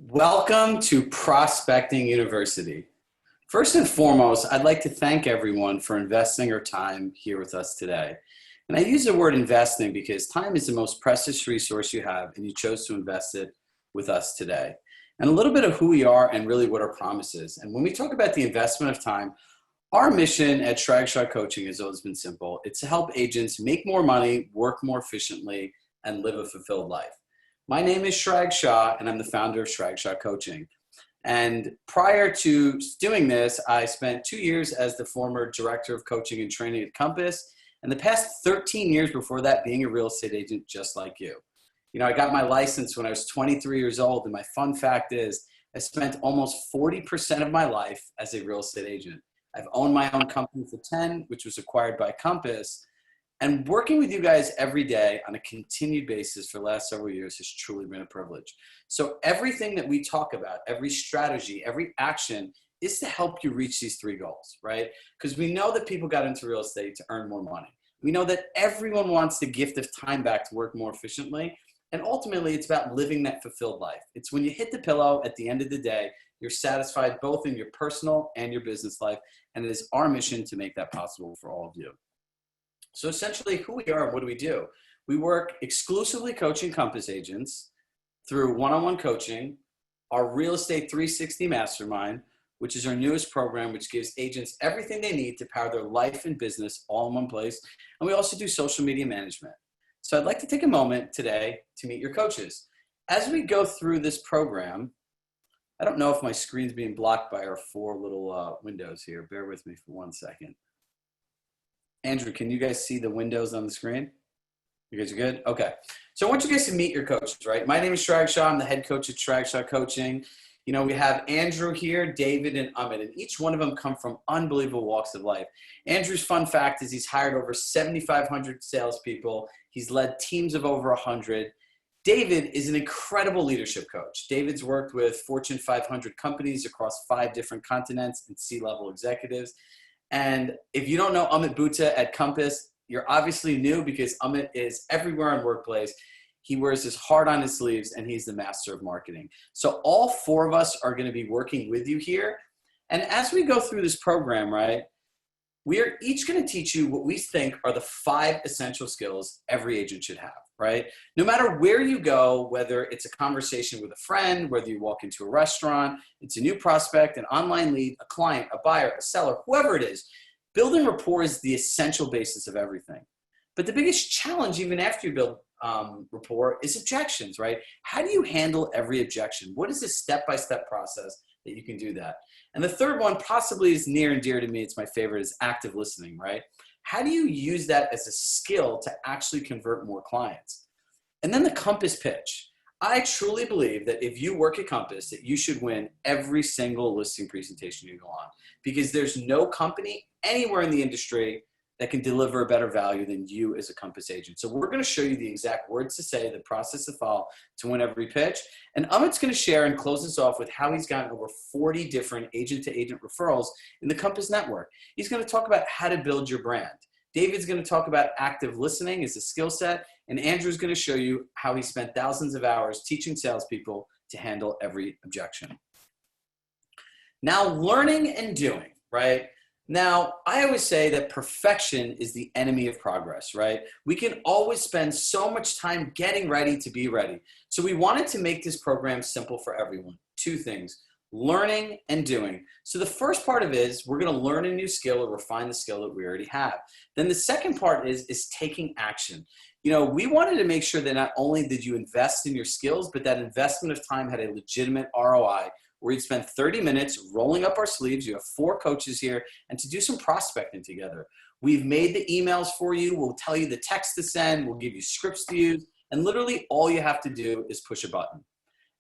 Welcome to Prospecting University. First and foremost, I'd like to thank everyone for investing their time here with us today. And I use the word investing because time is the most precious resource you have, and you chose to invest it with us today. And a little bit of who we are and really what our promise is. And when we talk about the investment of time, our mission at Chirag Shah Coaching has always been simple. It's to help agents make more money, work more efficiently, and live a fulfilled life. My name is Chirag Shah, and I'm the founder of Chirag Shah Coaching. And prior to doing this, I spent 2 years as the former director of coaching and training at Compass, and the past 13 years before that being a real estate agent just like you. I got my license when I was 23 years old, and my fun fact is I spent almost 40% of my life as a real estate agent. I've owned my own company for 10, which was acquired by Compass. And working with you guys every day on a continued basis for the last several years has truly been a privilege. So everything that we talk about, every strategy, every action is to help you reach these three goals, right? Because we know that people got into real estate to earn more money. We know that everyone wants the gift of time back to work more efficiently. And ultimately, it's about living that fulfilled life. It's when you hit the pillow at the end of the day, you're satisfied both in your personal and your business life. And it is our mission to make that possible for all of you. So essentially, who we are and what do we do? We work exclusively coaching Compass agents through one-on-one coaching, our Real Estate 360 Mastermind, which is our newest program, which gives agents everything they need to power their life and business all in one place. And we also do social media management. So I'd like to take a moment today to meet your coaches. As we go through this program, I don't know if my screen's being blocked by our four little windows here. Bear with me for 1 second. Andrew, can you guys see the windows on the screen? You guys are good? Okay. So I want you guys to meet your coaches, right? My name is Chirag Shah. I'm the head coach at Chirag Shah Coaching. We have Andrew here, David, and Amit, and each one of them come from unbelievable walks of life. Andrew's fun fact is he's hired over 7,500 salespeople. He's led teams of over 100. David is an incredible leadership coach. David's worked with Fortune 500 companies across 5 different continents and C-level executives. And if you don't know Amit Bhutta at Compass, you're obviously new because Amit is everywhere in workplace. He wears his heart on his sleeves, and he's the master of marketing. So all 4 of us are going to be working with you here. And as we go through this program, right, we are each going to teach you what we think are the 5 essential skills every agent should have, right? No matter where you go, whether it's a conversation with a friend, whether you walk into a restaurant, it's a new prospect, an online lead, a client, a buyer, a seller, whoever it is, building rapport is the essential basis of everything. But the biggest challenge, even after you build rapport, is objections, right? How do you handle every objection? What is the step-by-step process that you can do that? And the third one possibly is near and dear to me. It's my favorite, is active listening, right? How do you use that as a skill to actually convert more clients? And then the Compass pitch. I truly believe that if you work at Compass, that you should win every single listing presentation you go on, because there's no company anywhere in the industry that can deliver a better value than you as a Compass agent. So we're going to show you the exact words to say, the process to follow to win every pitch. And Amit's going to share and close us off with how he's gotten over 40 different agent-to-agent referrals in the Compass network. He's going to talk about how to build your brand. David's going to talk about active listening as a skill set. And Andrew's going to show you how he spent thousands of hours teaching salespeople to handle every objection. Now, learning and doing, right? Now, I always say that perfection is the enemy of progress, right? We can always spend so much time getting ready to be ready. So we wanted to make this program simple for everyone. 2 things, learning and doing. So the first part of it is we're going to learn a new skill or refine the skill that we already have. Then the second part is taking action. We wanted to make sure that not only did you invest in your skills, but that investment of time had a legitimate ROI, where you'd spend 30 minutes rolling up our sleeves. You have 4 coaches here, and to do some prospecting together. We've made the emails for you. We'll tell you the text to send. We'll give you scripts to use. And literally all you have to do is push a button.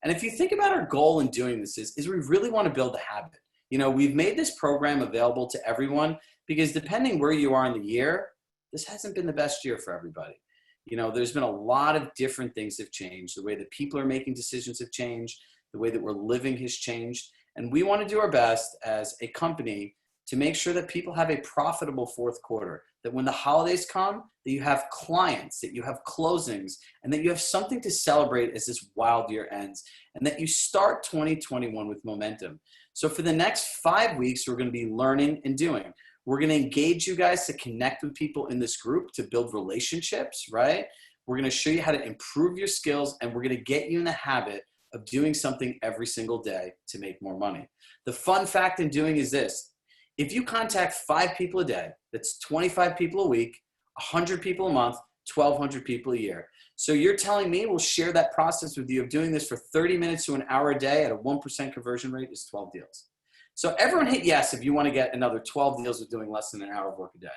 And if you think about our goal in doing this is we really want to build a habit. We've made this program available to everyone because depending where you are in the year, this hasn't been the best year for everybody. There's been a lot of different things have changed. The way that people are making decisions have changed. The way that we're living has changed. And we want to do our best as a company to make sure that people have a profitable 4th quarter, that when the holidays come, that you have clients, that you have closings, and that you have something to celebrate as this wild year ends, and that you start 2021 with momentum. So for the next 5 weeks, we're going to be learning and doing. We're going to engage you guys to connect with people in this group to build relationships, right? We're going to show you how to improve your skills, and we're going to get you in the habit of doing something every single day to make more money. The fun fact in doing is this: if you contact 5 people a day, that's 25 people a week, 100 people a month, 1,200 people a year. So you're telling me we'll share that process with you of doing this for 30 minutes to an hour a day at a 1% conversion rate is 12 deals. So everyone hit yes if you want to get another 12 deals with doing less than an hour of work a day.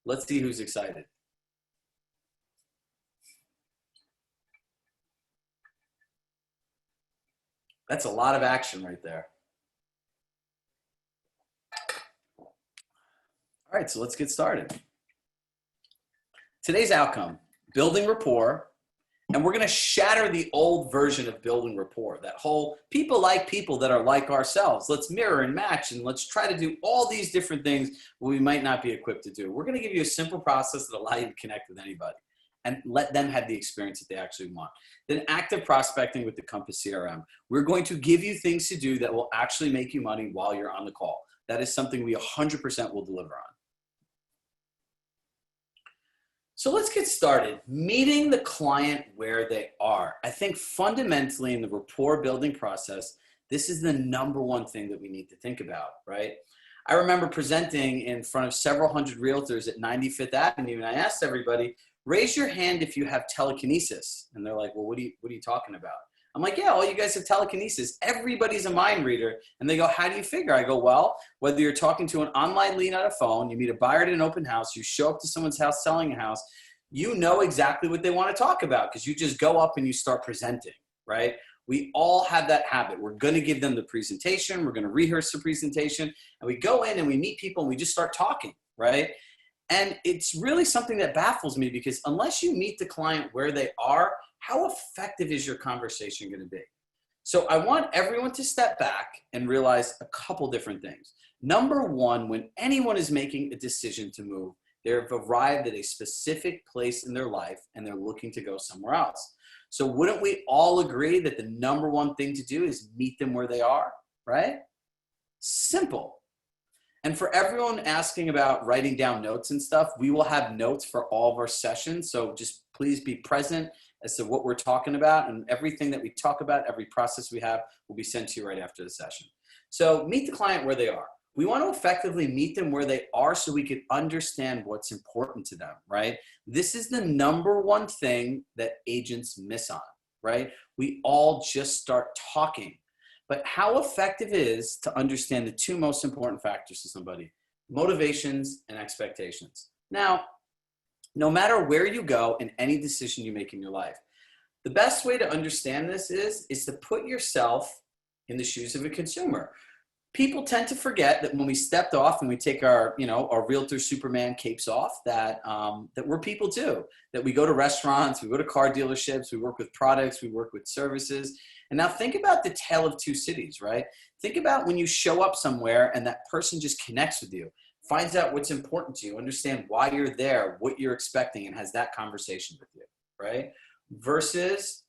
Let's see who's excited. That's a lot of action right there. All right, so let's get started. Today's outcome, building rapport, and we're going to shatter the old version of building rapport, that whole people like people that are like ourselves. Let's mirror and match, and let's try to do all these different things we might not be equipped to do. We're going to give you a simple process that allows you to connect with anybody and let them have the experience that they actually want. Then active prospecting with the Compass CRM. We're going to give you things to do that will actually make you money while you're on the call. That is something we 100% will deliver on. So let's get started. Meeting the client where they are. I think fundamentally in the rapport building process, this is the number one thing that we need to think about, right? I remember presenting in front of several hundred realtors at 95th Avenue, and I asked everybody, raise your hand if you have telekinesis. And they're like, well, what are you talking about? I'm like, yeah, all you guys have telekinesis. Everybody's a mind reader. And they go, how do you figure? I go, well, whether you're talking to an online lead on a phone, you meet a buyer at an open house, you show up to someone's house selling a house, you know exactly what they want to talk about because you just go up and you start presenting, right? We all have that habit. We're going to give them the presentation. We're going to rehearse the presentation. And we go in and we meet people and we just start talking, right? And it's really something that baffles me because unless you meet the client where they are, how effective is your conversation going to be? So I want everyone to step back and realize a couple different things. Number one, when anyone is making a decision to move, they've arrived at a specific place in their life and they're looking to go somewhere else. So wouldn't we all agree that the number one thing to do is meet them where they are, right? Simple. And for everyone asking about writing down notes and stuff, we will have notes for all of our sessions. So just please be present as to what we're talking about, and everything that we talk about, every process we have will be sent to you right after the session. So meet the client where they are. We want to effectively meet them where they are so we can understand what's important to them, right? This is the number one thing that agents miss on, right? We all just start talking. But how effective it is to understand the two most important factors to somebody, motivations and expectations. Now, no matter where you go in any decision you make in your life, the best way to understand this is to put yourself in the shoes of a consumer. People tend to forget that when we stepped off and we take our, our realtor Superman capes off, that we're people too, that we go to restaurants, we go to car dealerships, we work with products, we work with services. And now think about the tale of two cities, right? Think about when you show up somewhere and that person just connects with you, finds out what's important to you, understand why you're there, what you're expecting, and has that conversation with you, right? Versus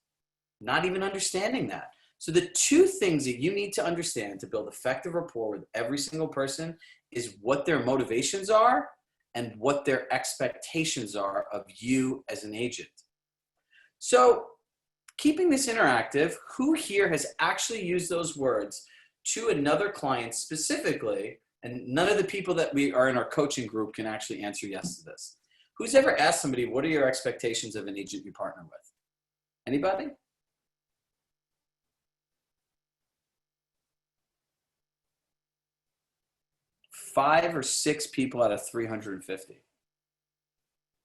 not even understanding that. So the two things that you need to understand to build effective rapport with every single person is what their motivations are and what their expectations are of you as an agent. So keeping this interactive, who here has actually used those words to another client specifically, and none of the people that we are in our coaching group can actually answer yes to this. Who's ever asked somebody, what are your expectations of an agent you partner with? Anybody? Five or six people out of 350.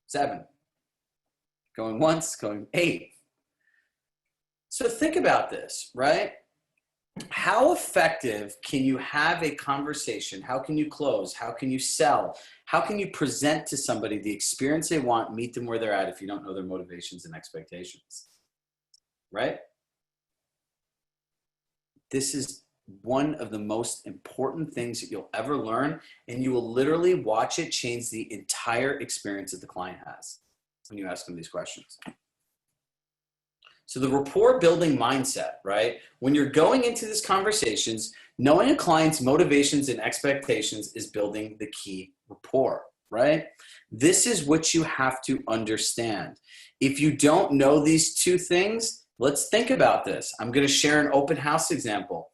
7. Going once, going 8. So think about this, right? How effective can you have a conversation? How can you close? How can you sell? How can you present to somebody the experience they want, meet them where they're at if you don't know their motivations and expectations, right? This is one of the most important things that you'll ever learn, and you will literally watch it change the entire experience that the client has when you ask them these questions. So the rapport building mindset, right? When you're going into these conversations, knowing a client's motivations and expectations is building the key rapport, right? This is what you have to understand. If you don't know these two things, let's think about this. I'm going to share an open house example.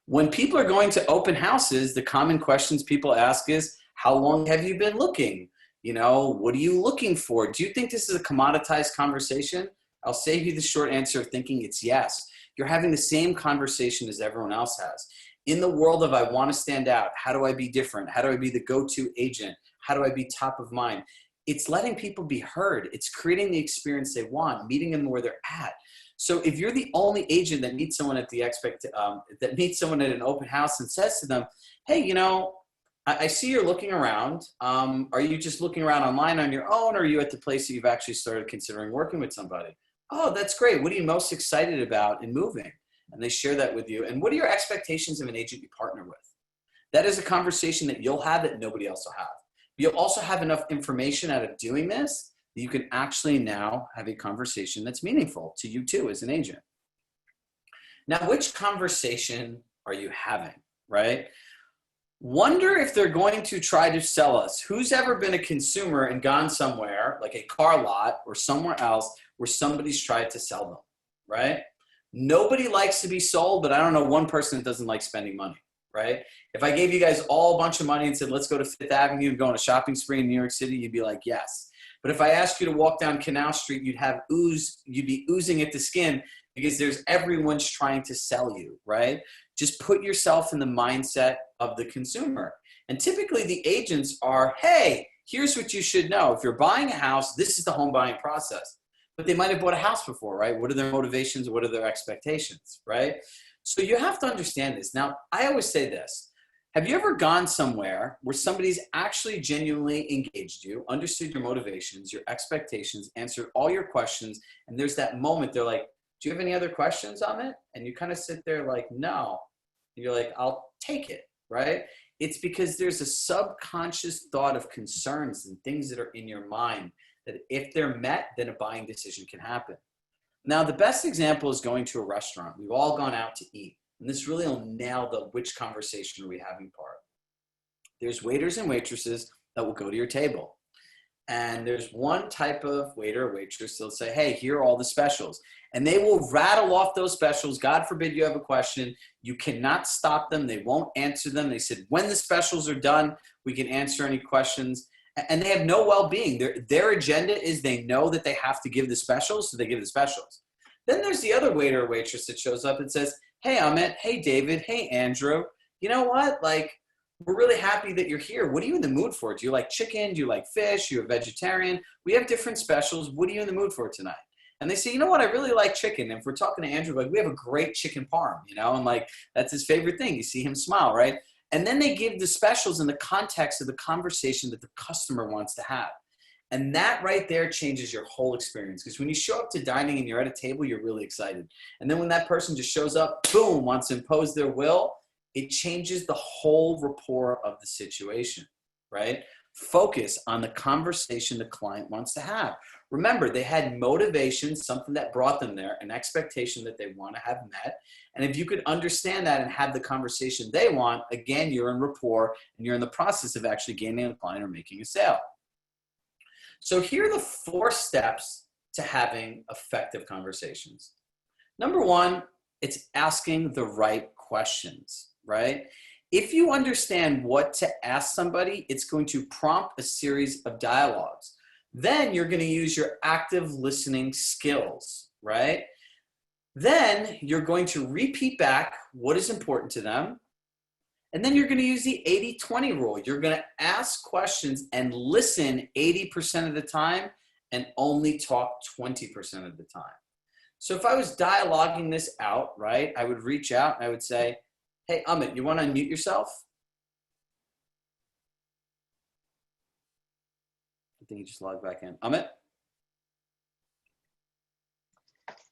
When people are going to open houses, the common questions people ask is, how long have you been looking? You know, what are you looking for? Do you think this is a commoditized conversation? I'll save you the short answer of thinking it's yes. You're having the same conversation as everyone else has. In the world of I want to stand out, how do I be different? How do I be the go-to agent? How do I be top of mind? It's letting people be heard. It's creating the experience they want, meeting them where they're at. So if you're the only agent that meets someone at that meets someone at an open house and says to them, hey, you know, I see you're looking around. Are you just looking around online on your own, or are you at the place that you've actually started considering working with somebody? Oh, that's great. What are you most excited about in moving? And they share that with you. And what are your expectations of an agent you partner with? That is a conversation that you'll have that nobody else will have. You'll also have enough information out of doing this that you can actually now have a conversation that's meaningful to you too as an agent. Now, which conversation are you having, right? Wonder if they're going to try to sell us. Who's ever been a consumer and gone somewhere, like a car lot or somewhere else, where somebody's tried to sell them, right? Nobody likes to be sold, but I don't know one person that doesn't like spending money, right? If I gave you guys all a bunch of money and said, let's go to Fifth Avenue and go on a shopping spree in New York City, you'd be like, yes. But if I asked you to walk down Canal Street, you'd be oozing at the skin because everyone's trying to sell you, right? Just put yourself in the mindset of the consumer. And typically the agents are, hey, here's what you should know. If you're buying a house, this is the home buying process. But they might have bought a house before, right? What are their motivations? What are their expectations, right? So you have to understand this. Now, I always say this. Have you ever gone somewhere where somebody's actually genuinely engaged you, understood your motivations, your expectations, answered all your questions, and there's that moment they're like, do you have any other questions on it? And you kind of sit there like, no. And you're like, I'll take it, right? It's because there's a subconscious thought of concerns and things that are in your mind that if they're met, then a buying decision can happen. Now, the best example is going to a restaurant. We've all gone out to eat. And this really will nail the which conversation are we having part. There's waiters and waitresses that will go to your table. And there's one type of waiter or waitress that'll say, hey, here are all the specials. And they will rattle off those specials. God forbid you have a question. You cannot stop them. They won't answer them. They said, when the specials are done, we can answer any questions. And they have no well-being. Their agenda is they know that they have to give the specials, so they give the specials. Then there's the other waiter or waitress that shows up and says, hey, Amit, hey, David, hey, Andrew, you know what? Like, we're really happy that you're here. What are you in the mood for? Do you like chicken? Do you like fish? You're a vegetarian? We have different specials. What are you in the mood for tonight? And they say, you know what? I really like chicken. And if we're talking to Andrew, like, we have a great chicken parm, you know, and like, that's his favorite thing. You see him smile, right? And then they give the specials in the context of the conversation that the customer wants to have. And that right there changes your whole experience. Because when you show up to dining and you're at a table, you're really excited. And then when that person just shows up, boom, wants to impose their will, it changes the whole rapport of the situation, right? Focus on the conversation the client wants to have. Remember, they had motivation, something that brought them there, an expectation that they want to have met. And if you could understand that and have the conversation they want, again, you're in rapport and you're in the process of actually gaining a client or making a sale. So here are the 4 steps to having effective conversations. Number 1, it's asking the right questions, right? If you understand what to ask somebody, it's going to prompt a series of dialogues. Then you're going to use your active listening skills, right? Then you're going to repeat back what is important to them. And then you're going to use the 80-20 rule. You're going to ask questions and listen 80% of the time and only talk 20% of the time. So if I was dialoguing this out, right, I would reach out and I would say, hey, Amit, you want to unmute yourself? I think he just logged back in. Amit?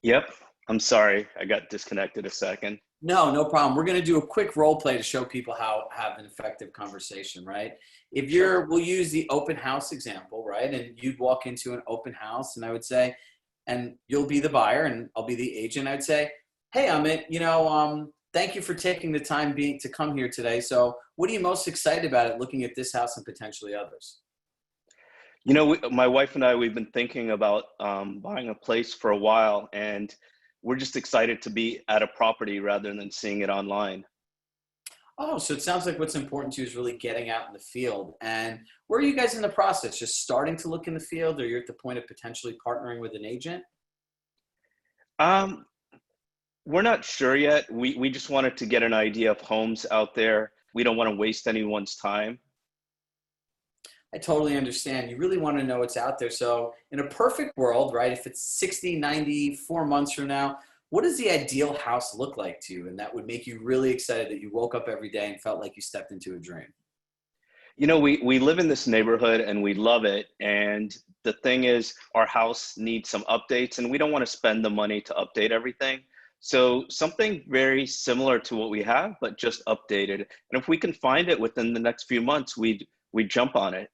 Yep. I'm sorry. I got disconnected a second. No, no problem. We're going to do a quick role play to show people how to have an effective conversation, right? If Sure. we'll use the open house example, right? And you'd walk into an open house and I would say, and you'll be the buyer and I'll be the agent. I'd say, hey, Amit, thank you for taking the time to come here today. So what are you most excited about at looking at this house and potentially others? My wife and I, we've been thinking about buying a place for a while, and we're just excited to be at a property rather than seeing it online. Oh, so it sounds like what's important to you is really getting out in the field. And where are you guys in the process? Just starting to look in the field, or you're at the point of potentially partnering with an agent? Um, we're not sure yet. We just wanted to get an idea of homes out there. We don't want to waste anyone's time. I totally understand. You really want to know what's out there. So in a perfect world, right, if it's 60, 94 months from now, what does the ideal house look like to you? And that would make you really excited that you woke up every day and felt like you stepped into a dream. We live in this neighborhood and we love it. And the thing is, our house needs some updates, and we don't want to spend the money to update everything. So something very similar to what we have, but just updated. And if we can find it within the next few months, we'd jump on it.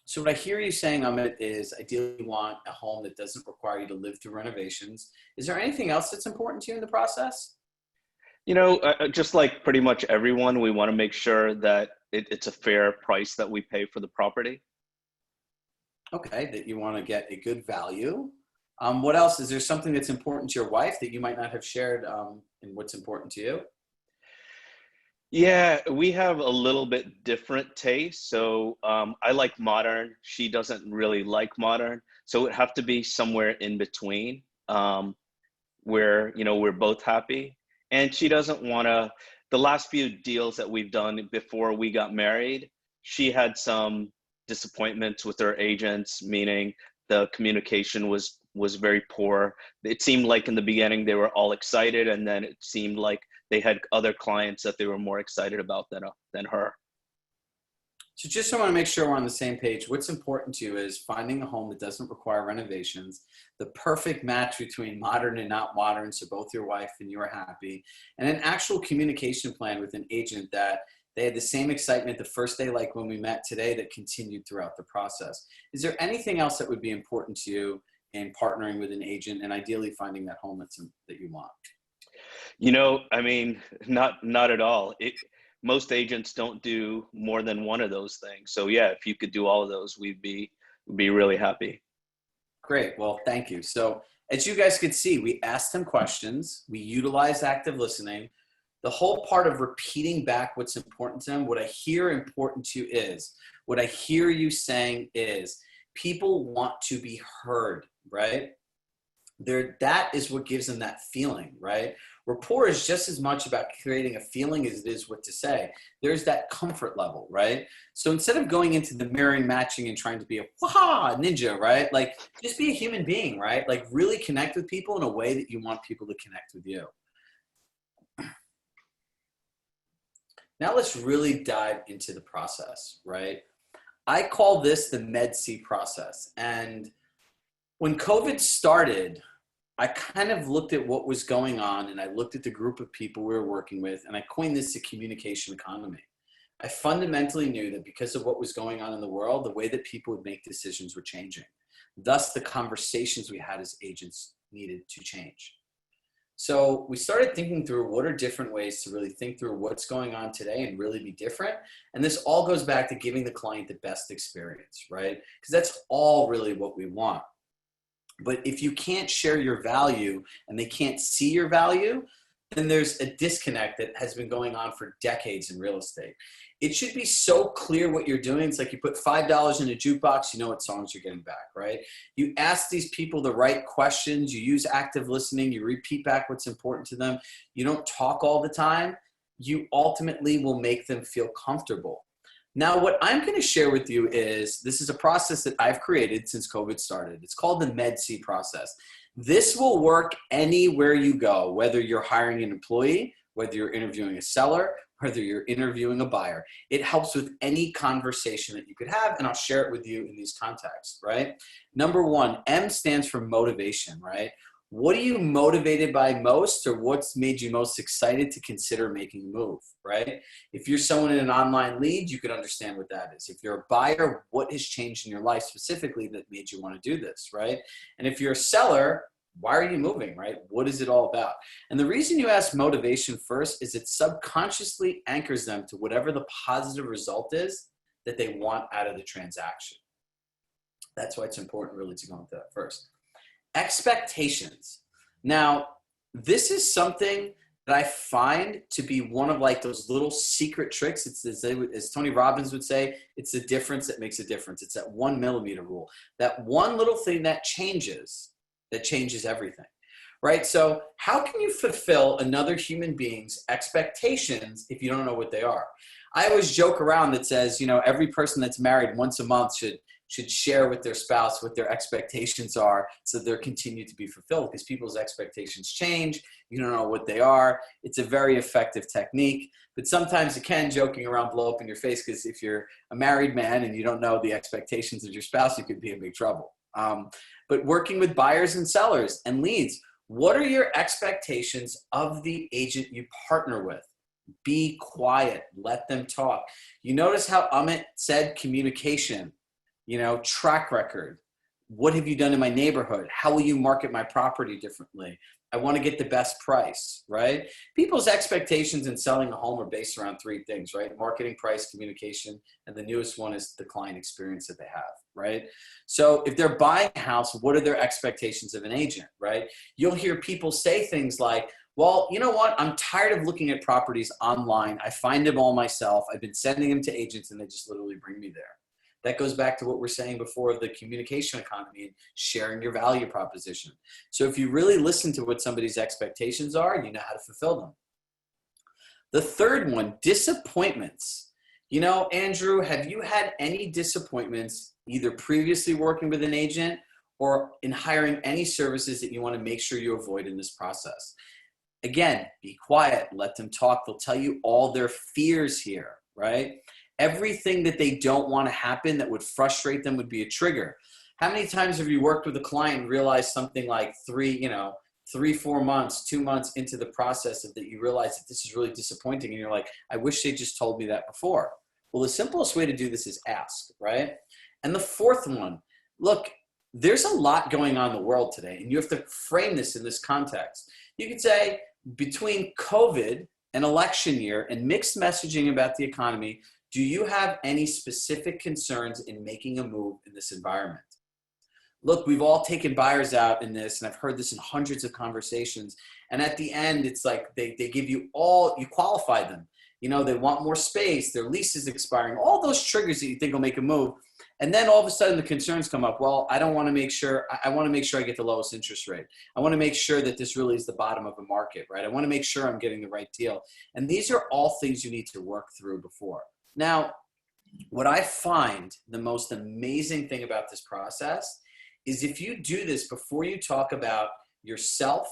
So what I hear you saying, Amit, is ideally you want a home that doesn't require you to live through renovations. Is there anything else that's important to you in the process? Just like pretty much everyone, we want to make sure that it's a fair price that we pay for the property. Okay, that you want to get a good value. What else? Is there something that's important to your wife that you might not have shared in what's important to you? Yeah, we have a little bit different taste. So I like modern. She doesn't really like modern. So it would have to be somewhere in between, where, we're both happy. And she doesn't want to, the last few deals that we've done before we got married, she had some disappointments with her agents, meaning the communication was very poor. It seemed like in the beginning they were all excited, and then it seemed like they had other clients that they were more excited about than her. So just so I want to make sure we're on the same page, what's important to you is finding a home that doesn't require renovations, the perfect match between modern and not modern, so both your wife and you are happy, and an actual communication plan with an agent that they had the same excitement the first day like when we met today that continued throughout the process. Is there anything else that would be important to you in partnering with an agent and ideally finding that home that you want? I mean, not at all. Most agents don't do more than one of those things. So yeah, if you could do all of those, we'd be really happy. Great. Well, thank you. So as you guys could see, we asked them questions. We utilized active listening. The whole part of repeating back what's important to them, what I hear important to you is, what I hear you saying is, people want to be heard, right? That is what gives them that feeling, right? Rapport is just as much about creating a feeling as it is what to say. There's that comfort level, right? So instead of going into the mirroring, matching, and trying to be a waha ninja, right? Like just be a human being, right? Like really connect with people in a way that you want people to connect with you. Now let's really dive into the process, right? I call this the Med-C process. And when COVID started, I kind of looked at what was going on and I looked at the group of people we were working with and I coined this the communication economy. I fundamentally knew that because of what was going on in the world, the way that people would make decisions were changing. Thus, the conversations we had as agents needed to change. So we started thinking through what are different ways to really think through what's going on today and really be different. And this all goes back to giving the client the best experience, right? Because that's all really what we want. But if you can't share your value and they can't see your value, then there's a disconnect that has been going on for decades in real estate. It should be so clear what you're doing. It's like you put $5 in a jukebox, you know what songs you're getting back, right? You ask these people the right questions, you use active listening, you repeat back what's important to them. You don't talk all the time. You ultimately will make them feel comfortable. Now, what I'm going to share with you is this is a process that I've created since COVID started. It's called the Med-C process. This will work anywhere you go, whether you're hiring an employee, whether you're interviewing a seller, whether you're interviewing a buyer. It helps with any conversation that you could have, and I'll share it with you in these contexts, right? Number one, M stands for motivation, right? What are you motivated by most, or what's made you most excited to consider making a move, right? If you're someone in an online lead, you can understand what that is. If you're a buyer, what has changed in your life specifically that made you want to do this, right? And if you're a seller, why are you moving, right? What is it all about? And the reason you ask motivation first is it subconsciously anchors them to whatever the positive result is that they want out of the transaction. That's why it's important really to go into that first. Expectations. Now, this is something that I find to be one of like those little secret tricks. It's as Tony Robbins would say, it's the difference that makes a difference. It's that 1 millimeter rule. That one little thing that changes everything, right? So how can you fulfill another human being's expectations if you don't know what they are? I always joke around that says, every person that's married once a month should share with their spouse what their expectations are so they're continued to be fulfilled, because people's expectations change. You don't know what they are. It's a very effective technique, but sometimes it can, joking around, blow up in your face, because if you're a married man and you don't know the expectations of your spouse, you could be in big trouble. But working with buyers and sellers and leads, what are your expectations of the agent you partner with? Be quiet. Let them talk. You notice how Amit said communication, track record. What have you done in my neighborhood? How will you market my property differently? I want to get the best price, right? People's expectations in selling a home are based around 3 things, right? Marketing, price, communication, and the newest one is the client experience that they have, right? So if they're buying a house, what are their expectations of an agent, right? You'll hear people say things like, well, you know what? I'm tired of looking at properties online. I find them all myself. I've been sending them to agents and they just literally bring me there. That goes back to what we're saying before of the communication economy and sharing your value proposition. So if you really listen to what somebody's expectations are, you know how to fulfill them. The third one, disappointments. Andrew, have you had any disappointments either previously working with an agent or in hiring any services that you want to make sure you avoid in this process? Again, be quiet, let them talk. They'll tell you all their fears here, right? Everything that they don't want to happen that would frustrate them would be a trigger. How many times have you worked with a client and realized something like 3-4 months, 2 months into the process that you realize that this is really disappointing and you're like, I wish they just told me that before. Well, the simplest way to do this is ask, right? And the fourth one, look, there's a lot going on in the world today and you have to frame this in this context. You could say between COVID and election year and mixed messaging about the economy, do you have any specific concerns in making a move in this environment? Look, we've all taken buyers out in this, and I've heard this in hundreds of conversations. And at the end, it's like they give you you qualify them. They want more space, their lease is expiring, all those triggers that you think will make a move. And then all of a sudden the concerns come up. Well, I want to make sure I get the lowest interest rate. I want to make sure that this really is the bottom of a market, right? I want to make sure I'm getting the right deal. And these are all things you need to work through before. Now, what I find the most amazing thing about this process is if you do this before you talk about yourself,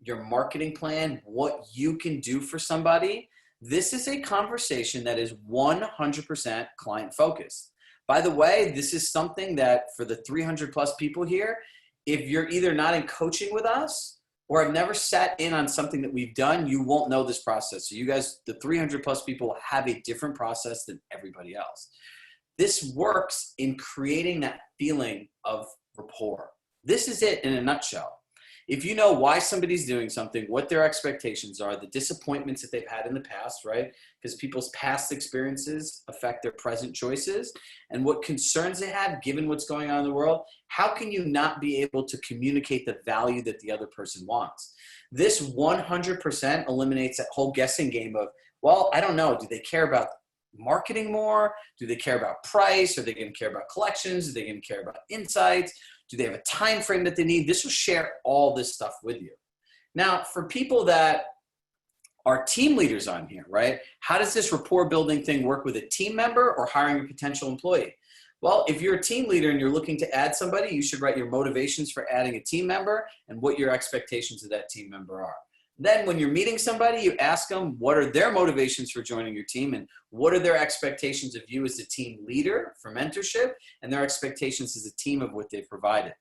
your marketing plan, what you can do for somebody, this is a conversation that is 100% client focused. By the way, this is something that for the 300 plus people here, if you're either not in coaching with us or have never sat in on something that we've done, you won't know this process. So you guys, the 300 plus people, have a different process than everybody else. This works in creating that feeling of rapport. This is it in a nutshell. If you know why somebody's doing something, what their expectations are, the disappointments that they've had in the past, right? Because people's past experiences affect their present choices, and what concerns they have given what's going on in the world, how can you not be able to communicate the value that the other person wants? This 100% eliminates that whole guessing game of, well, I don't know, do they care about marketing more? Do they care about price? Are they going to care about collections? Are they going to care about insights? Do they have a time frame that they need? This will share all this stuff with you. Now, for people that are team leaders on here, right? How does this rapport building thing work with a team member or hiring a potential employee? Well, if you're a team leader and you're looking to add somebody, you should write your motivations for adding a team member and what your expectations of that team member are. Then when you're meeting somebody, you ask them what are their motivations for joining your team and what are their expectations of you as a team leader for mentorship and their expectations as a team of what they've provided.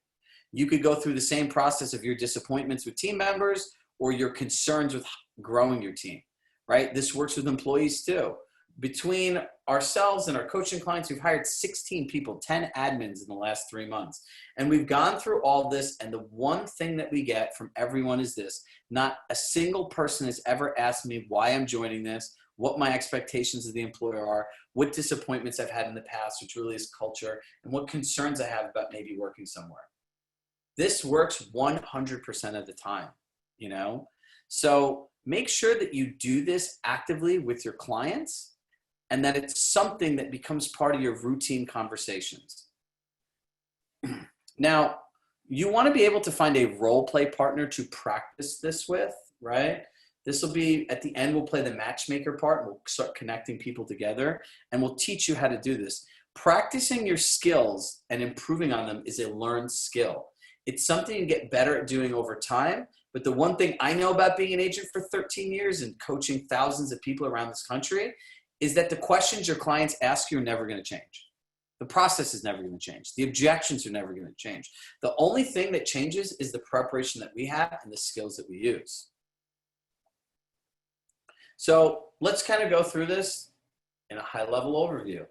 You could go through the same process of your disappointments with team members or your concerns with growing your team, right? This works with employees too. Between ourselves and our coaching clients, we've hired 16 people, 10 admins in the last 3 months. And we've gone through all this. And the one thing that we get from everyone is this: not a single person has ever asked me why I'm joining this, what my expectations of the employer are, what disappointments I've had in the past, which really is culture, and what concerns I have about maybe working somewhere. This works 100% of the time, you know? So make sure that you do this actively with your clients and that it's something that becomes part of your routine conversations. Now, you want to be able to find a role play partner to practice this with, right? This will be, at the end, we'll play the matchmaker part. We'll start connecting people together and we'll teach you how to do this. Practicing your skills and improving on them is a learned skill. It's something you get better at doing over time. But the one thing I know about being an agent for 13 years and coaching thousands of people around this country is that the questions your clients ask you are never going to change. The process is never going to change. The objections are never going to change. The only thing that changes is the preparation that we have and the skills that we use. So let's kind of go through this in a high-level overview.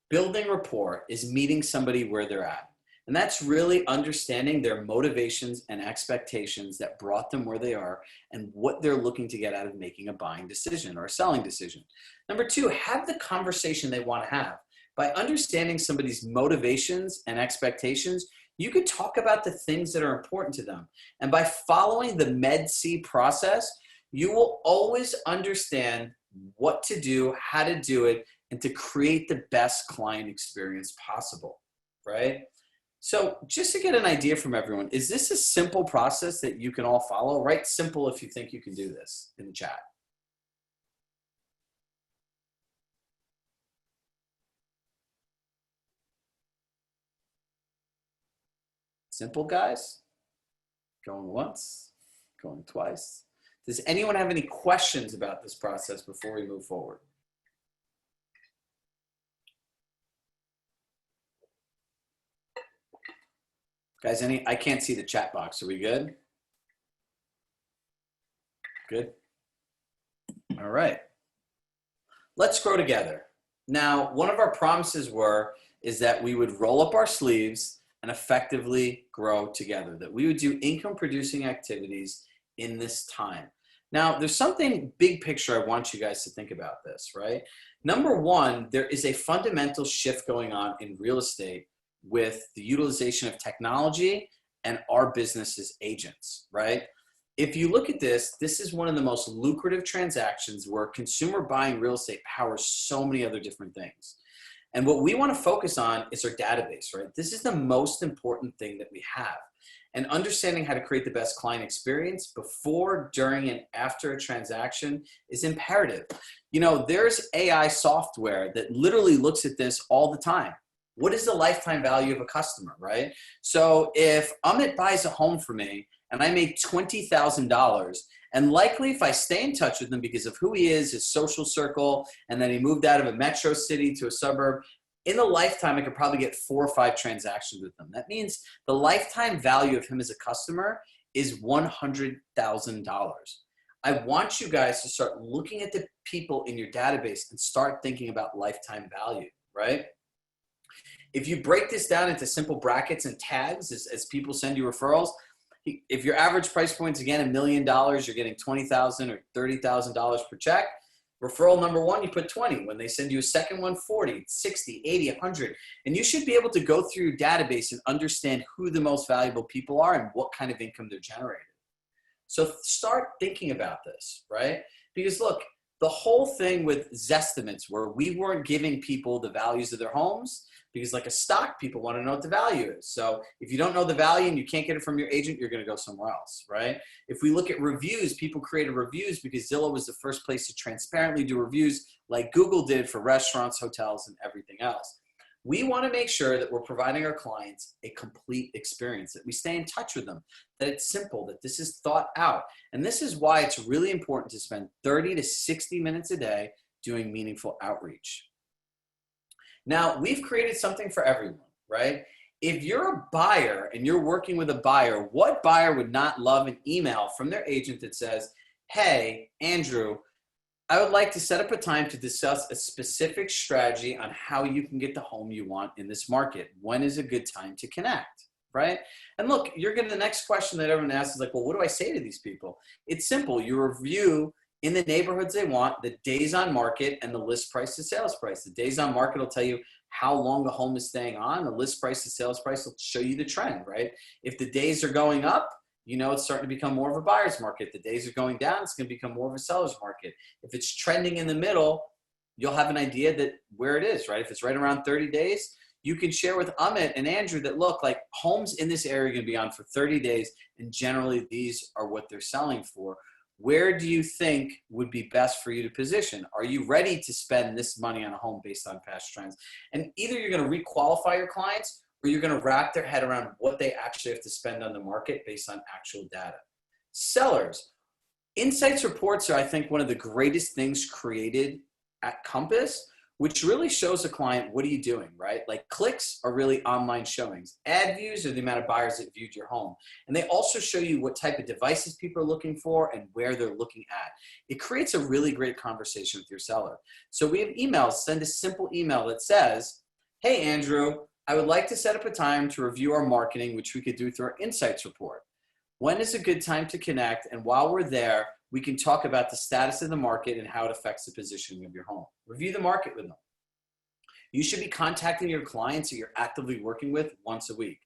Building rapport is meeting somebody where they're at. And that's really understanding their motivations and expectations that brought them where they are and what they're looking to get out of making a buying decision or a selling decision. Number two, have the conversation they want to have. By understanding somebody's motivations and expectations, you could talk about the things that are important to them. And by following the Med-C process, you will always understand what to do, how to do it, and to create the best client experience possible, right? So just to get an idea from everyone, is this a simple process that you can all follow? Write simple if you think you can do this in the chat. Simple, guys? Going once, going twice. Does anyone have any questions about this process before we move forward? Guys, I can't see the chat box. Are we good? Good. All right. Let's grow together. Now, one of our promises is that we would roll up our sleeves and effectively grow together, that we would do income producing activities in this time. Now, there's something big picture I want you guys to think about this, right? Number one, there is a fundamental shift going on in real estate with the utilization of technology and our business as agents, right? If you look at this, this is one of the most lucrative transactions where consumer buying real estate powers so many other different things. And what we want to focus on is our database, right? This is the most important thing that we have. And understanding how to create the best client experience before, during, and after a transaction is imperative. You know, there's AI software that literally looks at this all the time. What is the lifetime value of a customer, right? So if Amit buys a home for me and I make $20,000, and likely if I stay in touch with him because of who he is, his social circle, and then he moved out of a metro city to a suburb, in a lifetime, I could probably get 4 or 5 transactions with them. That means the lifetime value of him as a customer is $100,000. I want you guys to start looking at the people in your database and start thinking about lifetime value, right? If you break this down into simple brackets and tags as people send you referrals, if your average price point is, again, $1 million, you're getting $20,000 or $30,000 per check. Referral number one, you put 20. When they send you a second one, 40, 60, 80, 100. And you should be able to go through your database and understand who the most valuable people are and what kind of income they're generating. So start thinking about this, right? Because look, the whole thing with Zestimates, where we weren't giving people the values of their homes, because like a stock, people want to know what the value is. So if you don't know the value and you can't get it from your agent, you're going to go somewhere else, right? If we look at reviews, people created reviews because Zillow was the first place to transparently do reviews like Google did for restaurants, hotels, and everything else. We want to make sure that we're providing our clients a complete experience, that we stay in touch with them, that it's simple, that this is thought out. And this is why it's really important to spend 30 to 60 minutes a day doing meaningful outreach. Now, we've created something for everyone, right? If you're a buyer and you're working with a buyer, what buyer would not love an email from their agent that says, hey, Andrew, I would like to set up a time to discuss a specific strategy on how you can get the home you want in this market. When is a good time to connect, right? And look, you're getting the next question that everyone asks is like, well, what do I say to these people? It's simple. You review in the neighborhoods they want, the days on market and the list price to sales price. The days on market will tell you how long the home is staying on. The list price to sales price will show you the trend, right? If the days are going up, you know it's starting to become more of a buyer's market. The days are going down, it's going to become more of a seller's market. If it's trending in the middle, you'll have an idea that where it is, right? If it's right around 30 days, you can share with Amit and Andrew that look, like homes in this area are going to be on for 30 days, and generally these are what they're selling for. Where do you think would be best for you to position? Are you ready to spend this money on a home based on past trends? And either you're going to re-qualify your clients, or you're going to wrap their head around what they actually have to spend on the market based on actual data. Sellers, insights reports are, I think, one of the greatest things created at Compass, which really shows a client, what are you doing, right? Like clicks are really online showings. Ad views are the amount of buyers that viewed your home. And they also show you what type of devices people are looking for and where they're looking at. It creates a really great conversation with your seller. So we have emails. Send a simple email that says, hey, Andrew, I would like to set up a time to review our marketing, which we could do through our insights report. When is a good time to connect? And while we're there, we can talk about the status of the market and how it affects the positioning of your home. Review the market with them. You should be contacting your clients that you're actively working with once a week.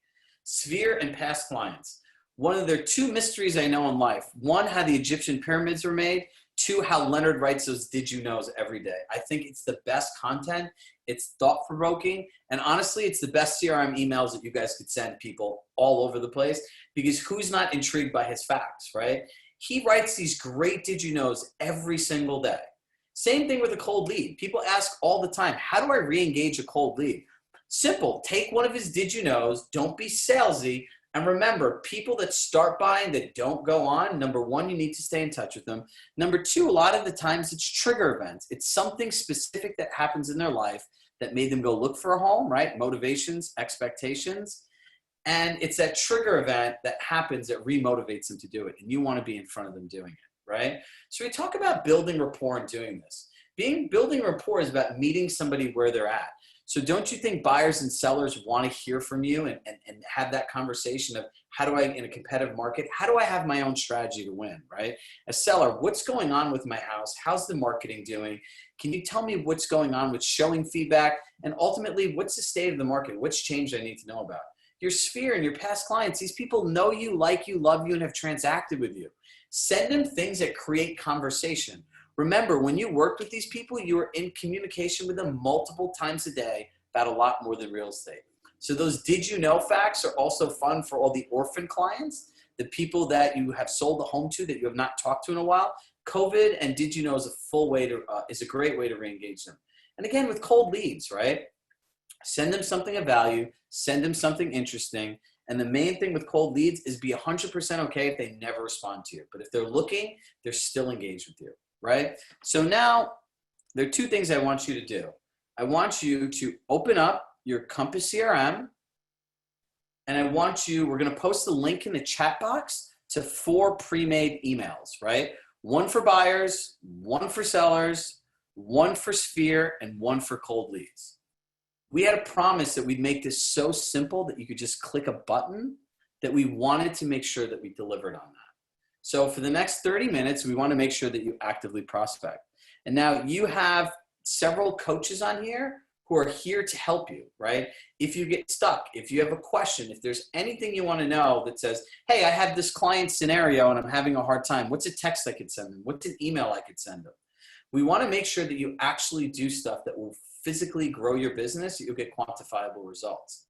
Sphere and past clients. One of their two mysteries I know in life. One, how the Egyptian pyramids were made. Two, how Leonard writes those did you knows every day. I think it's the best content. It's thought-provoking. And honestly, it's the best CRM emails that you guys could send people all over the place, because who's not intrigued by his facts, right? He writes these great did you knows every single day. Same thing with a cold lead. People ask all the time, how do I re-engage a cold lead? Simple. Take one of his did you knows. Don't be salesy. And remember, people that start buying that don't go on, number one, you need to stay in touch with them. Number two, a lot of the times it's trigger events. It's something specific that happens in their life that made them go look for a home, right? Motivations, expectations. And it's that trigger event that happens that remotivates them to do it. And you want to be in front of them doing it, right? So we talk about building rapport and doing this. Building rapport is about meeting somebody where they're at. So don't you think buyers and sellers want to hear from you and have that conversation of how do I, in a competitive market, how do I have my own strategy to win, right? A seller, what's going on with my house? How's the marketing doing? Can you tell me what's going on with showing feedback? And ultimately, what's the state of the market? What's changed I need to know about? Your sphere and your past clients, these people know you, like you, love you, and have transacted with you. Send them things that create conversation. Remember, when you work with these people, you are in communication with them multiple times a day about a lot more than real estate. So those did you know facts are also fun for all the orphan clients, the people that you have sold the home to that you have not talked to in a while. COVID and did you know is a great way to re-engage them. And again, with cold leads, right? Send them something of value, send them something interesting. And the main thing with cold leads is be 100% okay if they never respond to you. But if they're looking, they're still engaged with you. Right? So now there are two things I want you to do. I want you to open up your Compass CRM, and I want you, we're going to post the link in the chat box to 4 pre-made emails, right? 1 for buyers, 1 for sellers, 1 for Sphere, and 1 for cold leads. We had a promise that we'd make this so simple that you could just click a button, that we wanted to make sure that we delivered on that. So for the next 30 minutes, we want to make sure that you actively prospect. And now you have several coaches on here who are here to help you, right? If you get stuck, if you have a question, if there's anything you want to know that says, hey, I have this client scenario and I'm having a hard time. What's a text I could send them? What's an email I could send them? We want to make sure that you actually do stuff that will physically grow your business. You'll get quantifiable results.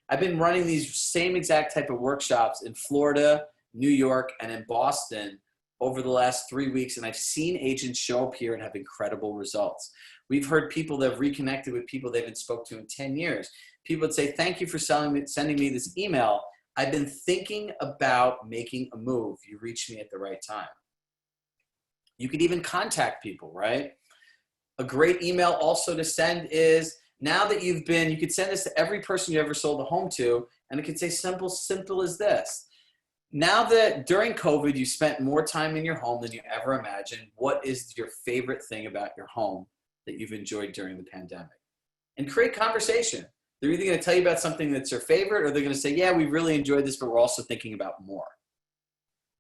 I've been running these same exact type of workshops in Florida, New York, and in Boston over the last 3 weeks, and I've seen agents show up here and have incredible results. We've heard people that have reconnected with people they haven't spoke to in 10 years. People would say, thank you for sending me this email. I've been thinking about making a move. You reached me at the right time. You could even contact people, right? A great email also to send is, Now that you could send this to every person you ever sold a home to, and it could say simple as this. Now that during COVID, you spent more time in your home than you ever imagined, what is your favorite thing about your home that you've enjoyed during the pandemic? And create conversation. They're either going to tell you about something that's their favorite, or they're going to say, yeah, we really enjoyed this, but we're also thinking about more.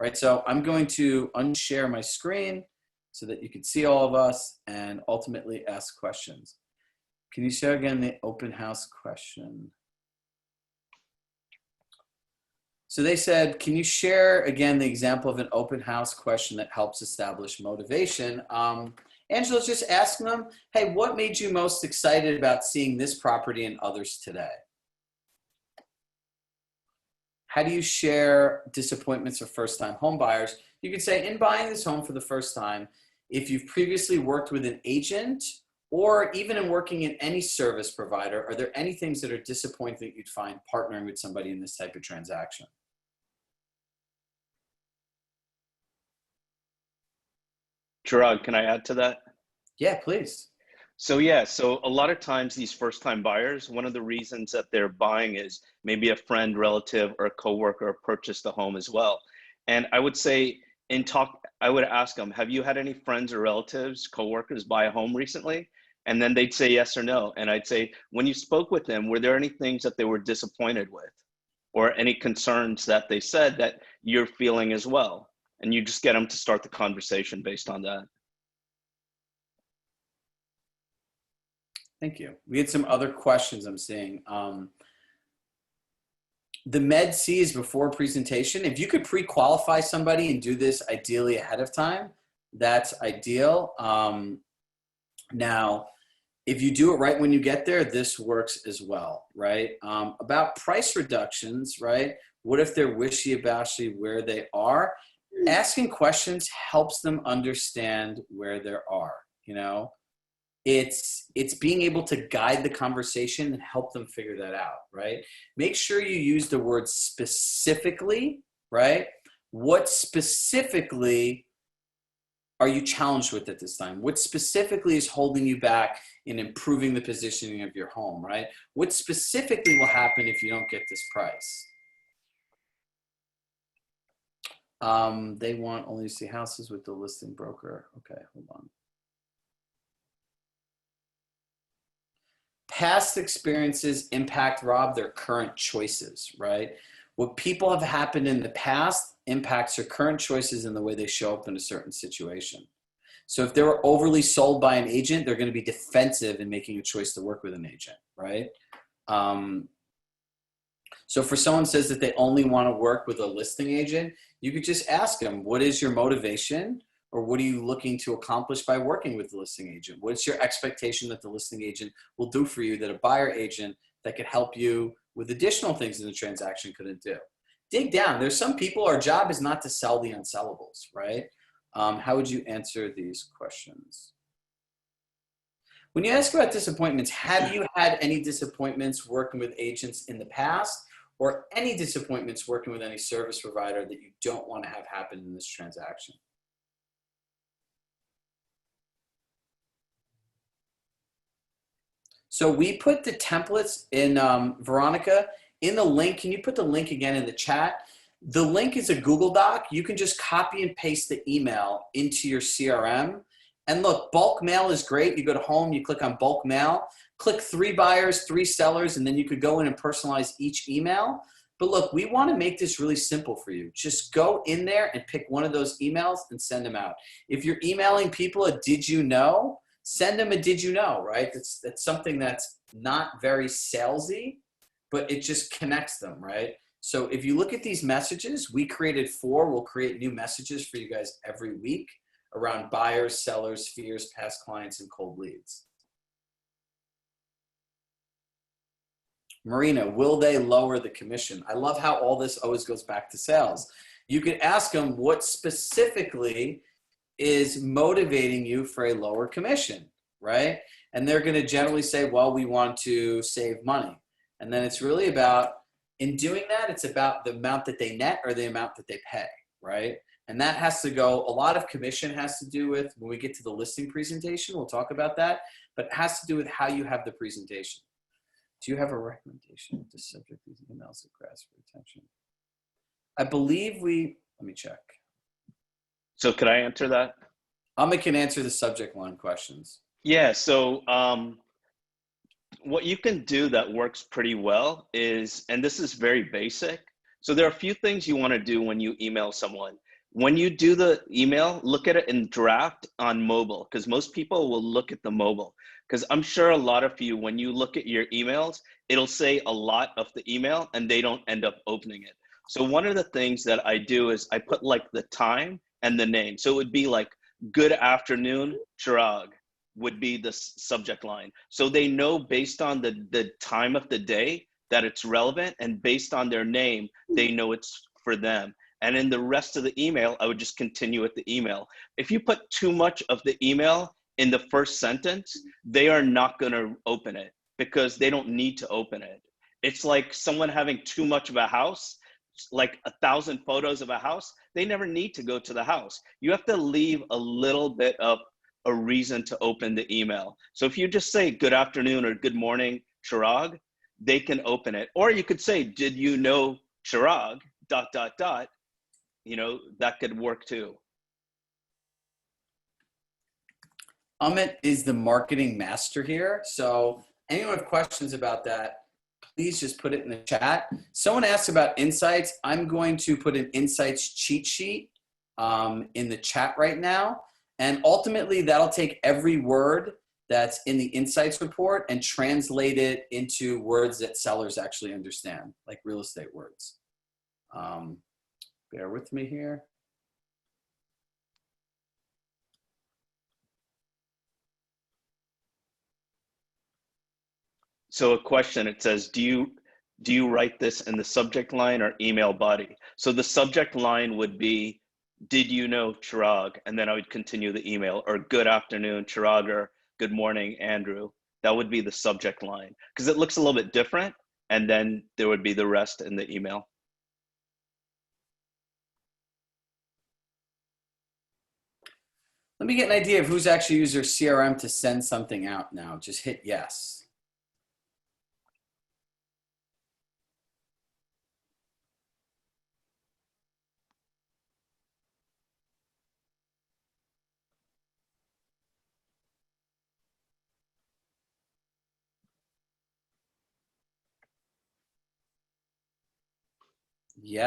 Right? So I'm going to unshare my screen so that you can see all of us and ultimately ask questions. Can you share again the open house question? So they said, can you share again the example of an open house question that helps establish motivation? Angela's just asking them, hey, what made you most excited about seeing this property and others today? How do you share disappointments for first-time home buyers? You could say, in buying this home for the first time, if you've previously worked with an agent or even in working in any service provider, are there any things that are disappointing that you'd find partnering with somebody in this type of transaction? Chirag, can I add to that? Yeah, please. So yeah, so a lot of times these first-time buyers, one of the reasons that they're buying is maybe a friend, relative, or a coworker purchased the home as well. And I would say I would ask them, have you had any friends or relatives, coworkers buy a home recently? And then they'd say yes or no. And I'd say, when you spoke with them, were there any things that they were disappointed with, or any concerns that they said that you're feeling as well? And you just get them to start the conversation based on that. Thank you. We had some other questions I'm seeing. The Med Cs before presentation, if you could pre-qualify somebody and do this ideally ahead of time, that's ideal. Now, if you do it right when you get there, this works as well, right? About price reductions, right? What if they're wishy-washy where they are? Asking questions helps them understand where they are, you know? It's being able to guide the conversation and help them figure that out, right? Make sure you use the word specifically, right? What specifically are you challenged with at this time? What specifically is holding you back in improving the positioning of your home, right? What specifically will happen if you don't get this price? They want only to see houses with the listing broker. Okay, hold on. Past experiences impact, Rob, their current choices, right? What people have happened in the past impacts their current choices in the way they show up in a certain situation. So if they were overly sold by an agent, they're going to be defensive in making a choice to work with an agent, right? So for someone says that they only want to work with a listing agent, you could just ask them, what is your motivation? Or what are you looking to accomplish by working with the listing agent? What's your expectation that the listing agent will do for you that a buyer agent that could help you with additional things in the transaction couldn't do? Dig down. There's some people, our job is not to sell the unsellables, right? How would you answer these questions? When you ask about disappointments, have you had any disappointments working with agents in the past, or any disappointments working with any service provider that you don't want to have happen in this transaction? So we put the templates in, Veronica, in the link. Can you put the link again in the chat? The link is a Google Doc. You can just copy and paste the email into your CRM. And look, bulk mail is great. You go to home, you click on bulk mail, click 3 buyers, 3 sellers, and then you could go in and personalize each email. But look, we want to make this really simple for you. Just go in there and pick one of those emails and send them out. If you're emailing people a did you know, send them a did you know, right? That's something that's not very salesy, but it just connects them, right? So if you look at these messages, we created 4. We'll create new messages for you guys every week around buyers, sellers, fears, past clients, and cold leads. Marina, will they lower the commission? I love how all this always goes back to sales. You could ask them what specifically is motivating you for a lower commission, right? And they're going to generally say, well, we want to save money. And then it's really about, in doing that, it's about the amount that they net or the amount that they pay, right? And that has to go, a lot of commission has to do with, when we get to the listing presentation, we'll talk about that, but it has to do with how you have the presentation. Do you have a recommendation to subject these emails that grasp for attention? I believe let me check. So could I answer that? Amit can answer the subject line questions. Yeah, so what you can do that works pretty well is, and this is very basic. So there are a few things you want to do when you email someone. When you do the email, look at it in draft on mobile, because most people will look at the mobile. Because I'm sure a lot of you, when you look at your emails, it'll say a lot of the email and they don't end up opening it. So one of the things that I do is I put like the time and the name. So it would be like, good afternoon, Chirag, would be the subject line. So they know based on the time of the day that it's relevant, and based on their name, they know it's for them. And in the rest of the email, I would just continue with the email. If you put too much of the email in the first sentence, they are not gonna open it because they don't need to open it. It's like someone having too much of a house, like 1,000 photos of a house, they never need to go to the house. You have to leave a little bit of a reason to open the email. So if you just say good afternoon or good morning, Chirag, they can open it. Or you could say, did you know Chirag, ... You know, that could work too. Amit is the marketing master here. So anyone have questions about that, please just put it in the chat. Someone asked about insights. I'm going to put an insights cheat sheet in the chat right now. And ultimately, that'll take every word that's in the insights report and translate it into words that sellers actually understand, like real estate words. Bear with me here. So a question, it says, do you write this in the subject line or email body? So the subject line would be, did you know Chirag? And then I would continue the email, or good afternoon, Chirag, or good morning, Andrew. That would be the subject line, because it looks a little bit different. And then there would be the rest in the email. Let me get an idea of who's actually used their CRM to send something out now. Just hit yes.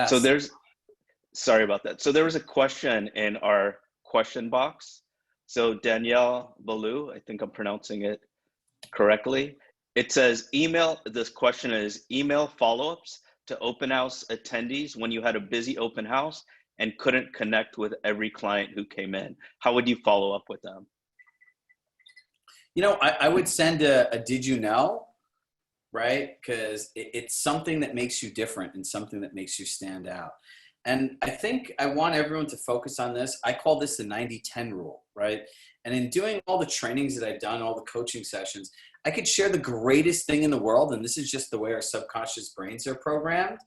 So Yes. sorry about that. So there was a question in our question box. So Danielle Balou, I think I'm pronouncing it correctly. It says email, this question is email follow-ups to open house attendees when you had a busy open house and couldn't connect with every client who came in. How would you follow up with them? You know, I would send a did you know, right? Because it's something that makes you different and something that makes you stand out. And I think I want everyone to focus on this. I call this the 90-10 rule, right? And in doing all the trainings that I've done, all the coaching sessions, I could share the greatest thing in the world, and this is just the way our subconscious brains are programmed.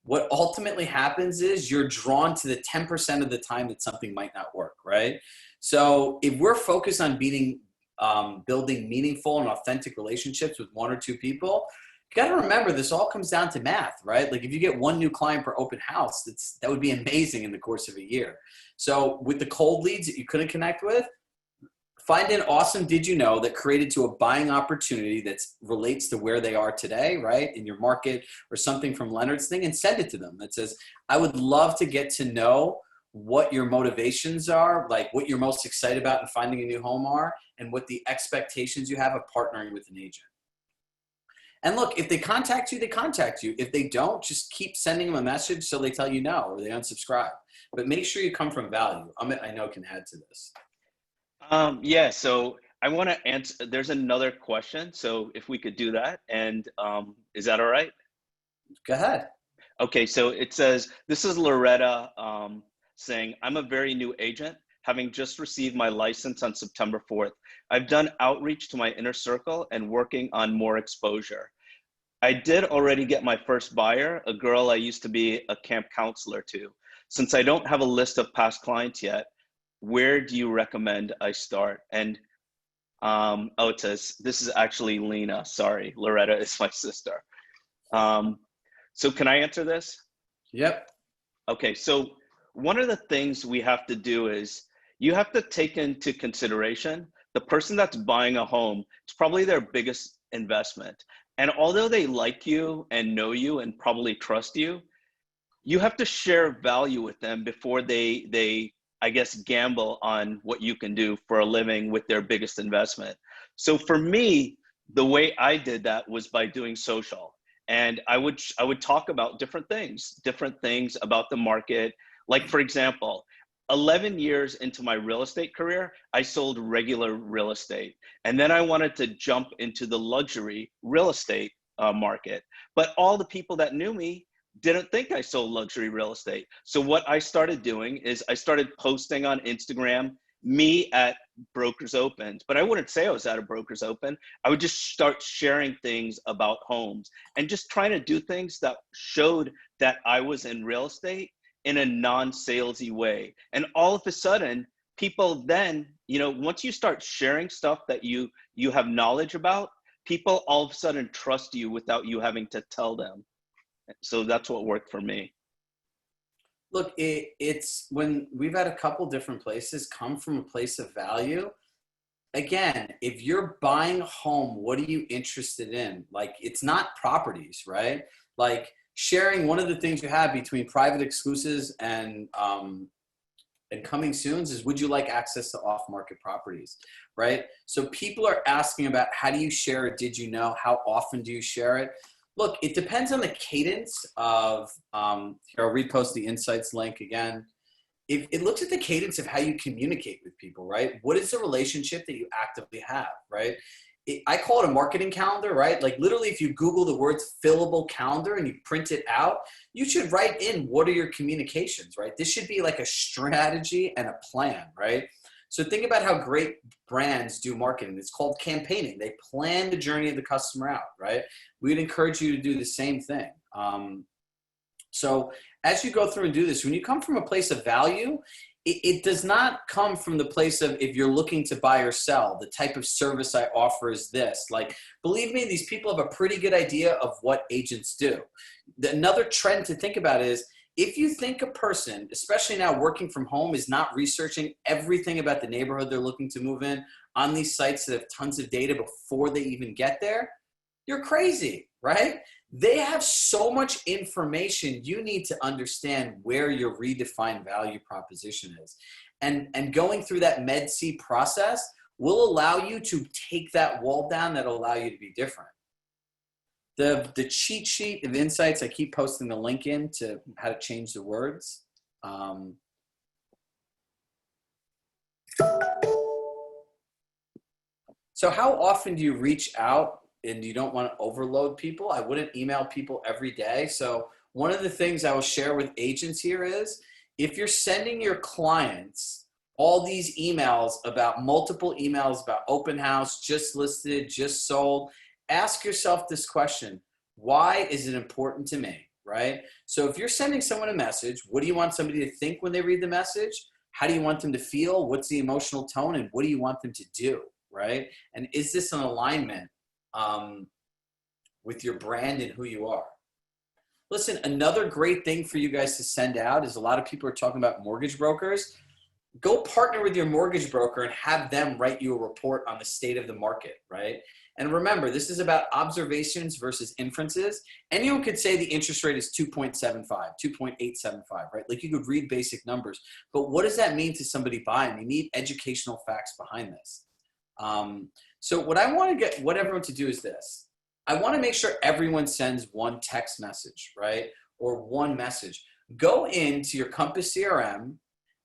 What ultimately happens is you're drawn to the 10% of the time that something might not work, right? So if we're focused on building meaningful and authentic relationships with one or two people, you got to remember this all comes down to math, right? Like if you get one new client per open house, that would be amazing in the course of a year. So with the cold leads that you couldn't connect with, find an awesome did you know that created to a buying opportunity that relates to where they are today, right? In your market, or something from Leonard's thing, and send it to them that says, I would love to get to know what your motivations are, like what you're most excited about in finding a new home are, and what the expectations you have of partnering with an agent. And look, if they contact you, they contact you. If they don't, just keep sending them a message so they tell you no or they unsubscribe. But make sure you come from value. Amit, I know, can add to this. Yeah, so I want to answer, there's another question. So if we could do that, and is that all right? Go ahead. Okay, so it says, this is Loretta saying, I'm a very new agent, having just received my license on September 4th. I've done outreach to my inner circle and working on more exposure. I did already get my first buyer, a girl I used to be a camp counselor to. since I don't have a list of past clients yet, where do you recommend I start? And oh, it says, this is actually Lena. Sorry, Loretta is my sister. So can I answer this? Yep. Okay, so one of the things we have to do is you have to take into consideration the person that's buying a home, it's probably their biggest investment. And although they like you and know you and probably trust you, you have to share value with them before they I guess gamble on what you can do for a living with their biggest investment. So for me, the way I did that was by doing social. And I would talk about different things about the market. Like for example, 11 years into my real estate career, I sold regular real estate. And then I wanted to jump into the luxury real estate market. But all the people that knew me didn't think I sold luxury real estate. So what I started doing is I started posting on Instagram, me at Brokers Open, but I wouldn't say I was at a Brokers Open. I would just start sharing things about homes and just trying to do things that showed that I was in real estate in a non-salesy way. And all of a sudden, people then, once you start sharing stuff that you have knowledge about, people all of a sudden trust you without you having to tell them. So that's what worked for me. Look, it's when we've had a couple different places come from a place of value. Again, if you're buying a home, what are you interested in? Like, it's not properties, right? Like sharing one of the things you have between private exclusives and coming soons is, would you like access to off-market properties, right? So people are asking about, how do you share it? Did you know? How often do you share it? Look, it depends on the cadence of, here, I'll repost the insights link again. It looks at the cadence of how you communicate with people, right? What is the relationship that you actively have, right? I call it a marketing calendar, right? Like literally if you Google the words fillable calendar and you print it out, you should write in what are your communications, right? This should be like a strategy and a plan, right? So think about how great brands do marketing. It's called campaigning. They plan the journey of the customer out, right? We'd encourage you to do the same thing. So as you go through and do this, when you come from a place of value, it does not come from the place of, if you're looking to buy or sell, the type of service I offer is this. Like, believe me, these people have a pretty good idea of what agents do. Another trend to think about is, if you think a person, especially now working from home, is not researching everything about the neighborhood they're looking to move in on these sites that have tons of data before they even get there, you're crazy, right? They have so much information. You need to understand where your redefined value proposition is. And going through that Med-C process will allow you to take that wall down. That'll allow you to be different. The cheat sheet of insights, I keep posting the link in to how to change the words. So how often do you reach out and you don't want to overload people? I wouldn't email people every day. So one of the things I will share with agents here is, if you're sending your clients all these emails about multiple emails about open house, just listed, just sold, ask yourself this question: why is it important to me, right? So if you're sending someone a message, what do you want somebody to think when they read the message? How do you want them to feel? What's the emotional tone? And what do you want them to do, right? And is this an alignment with your brand and who you are? Listen, another great thing for you guys to send out is, a lot of people are talking about mortgage brokers. Go partner with your mortgage broker and have them write you a report on the state of the market, right? And remember, this is about observations versus inferences. Anyone could say the interest rate is 2.75, 2.875, right? Like, you could read basic numbers, but what does that mean to somebody buying? You need educational facts behind this. So what I want to get everyone to do is this. I want to make sure everyone sends one text message, right? Or one message. Go into your Compass CRM